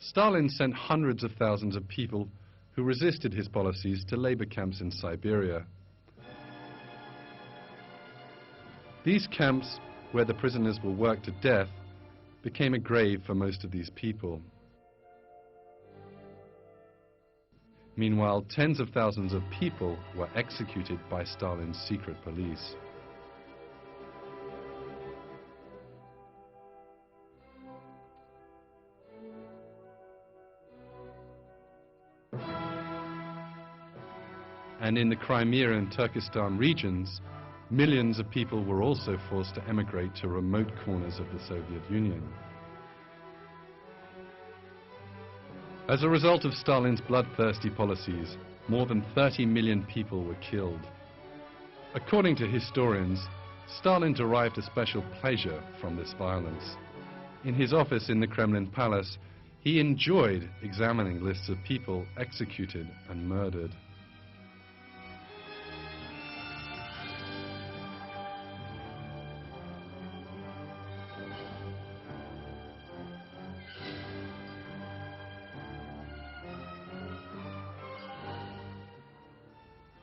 Stalin sent hundreds of thousands of people who resisted his policies to labor camps in Siberia. These camps, where the prisoners were worked to death, became a grave for most of these people. Meanwhile, tens of thousands of people were executed by Stalin's secret police. And in the Crimea and Turkestan regions, millions of people were also forced to emigrate to remote corners of the Soviet Union. As a result of Stalin's bloodthirsty policies, more than 30 million people were killed. According to historians, Stalin derived a special pleasure from this violence. In his office in the Kremlin Palace, he enjoyed examining lists of people executed and murdered.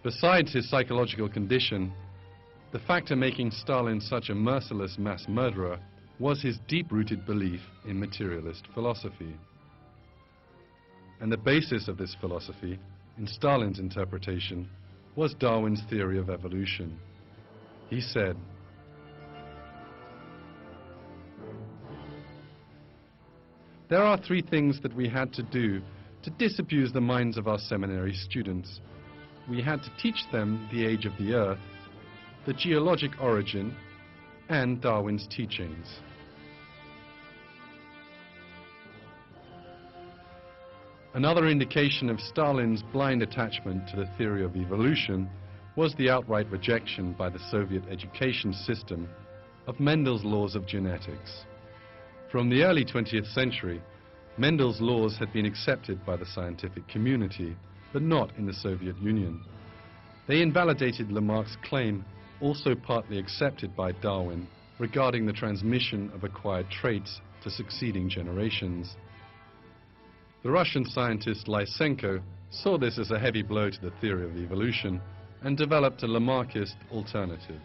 Besides his psychological condition, the factor making Stalin such a merciless mass murderer was his deep-rooted belief in materialist philosophy. And the basis of this philosophy, in Stalin's interpretation, was Darwin's theory of evolution. He said, "There are three things that we had to do to disabuse the minds of our seminary students. We had to teach them the age of the Earth, the geologic origin, and Darwin's teachings." Another indication of Stalin's blind attachment to the theory of evolution was the outright rejection by the Soviet education system of Mendel's laws of genetics. From the early 20th century, Mendel's laws had been accepted by the scientific community, but not in the Soviet Union. They invalidated Lamarck's claim, also partly accepted by Darwin, regarding the transmission of acquired traits to succeeding generations. The Russian scientist Lysenko saw this as a heavy blow to the theory of evolution and developed a Lamarckist alternative.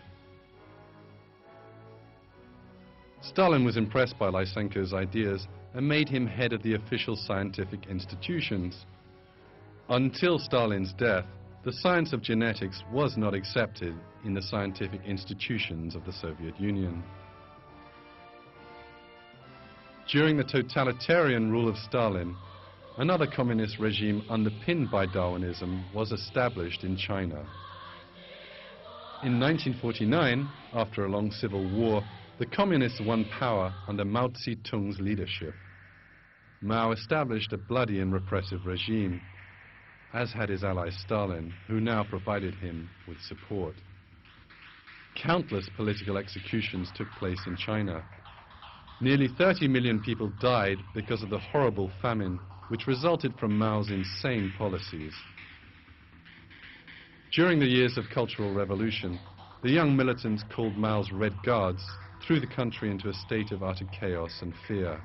Stalin was impressed by Lysenko's ideas and made him head of the official scientific institutions. Until Stalin's death, the science of genetics was not accepted in the scientific institutions of the Soviet Union. During the totalitarian rule of Stalin, another communist regime underpinned by Darwinism was established in China. In 1949, after a long civil war, the communists won power under Mao Zedong's leadership. Mao established a bloody and repressive regime, as had his ally Stalin, who now provided him with support. Countless political executions took place in China. Nearly 30 million people died because of the horrible famine which resulted from Mao's insane policies. During the years of Cultural Revolution, the young militants called Mao's Red Guards threw the country into a state of utter chaos and fear.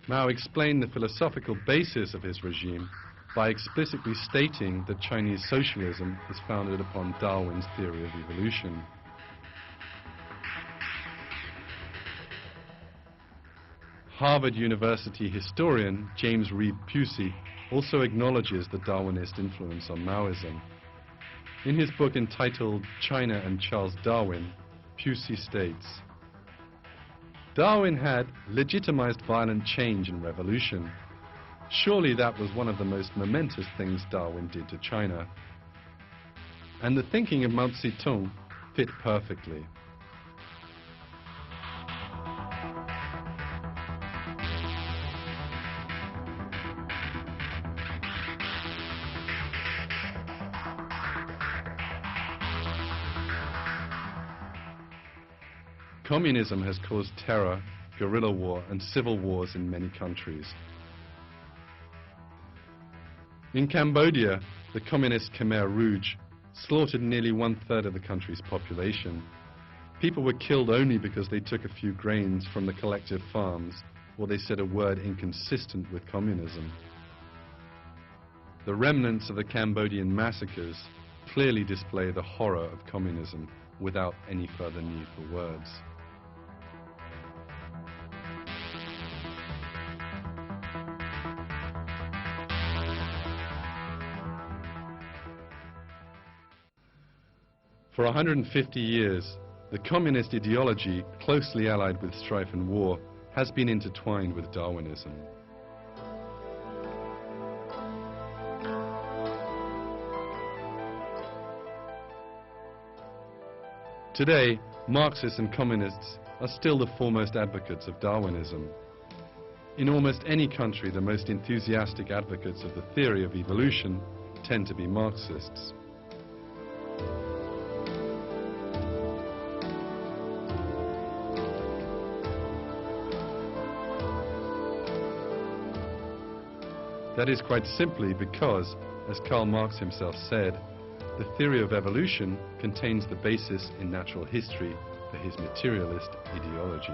Mao explained the philosophical basis of his regime by explicitly stating that Chinese socialism is founded upon Darwin's theory of evolution. Harvard University historian James Reed Pusey also acknowledges the Darwinist influence on Maoism. In his book entitled China and Charles Darwin, Pusey states, "Darwin had legitimized violent change and revolution. Surely that was one of the most momentous things Darwin did to China. And the thinking of Mao Zedong fit perfectly." Communism has caused terror, guerrilla war, and civil wars in many countries. In Cambodia, the communist Khmer Rouge slaughtered nearly 1/3 of the country's population. People were killed only because they took a few grains from the collective farms or they said a word inconsistent with communism. The remnants of the Cambodian massacres clearly display the horror of communism without any further need for words. For 150 years, the communist ideology, closely allied with strife and war, has been intertwined with Darwinism. Today, Marxists and communists are still the foremost advocates of Darwinism. In almost any country, the most enthusiastic advocates of the theory of evolution tend to be Marxists. That is quite simply because, as Karl Marx himself said, the theory of evolution contains the basis in natural history for his materialist ideology.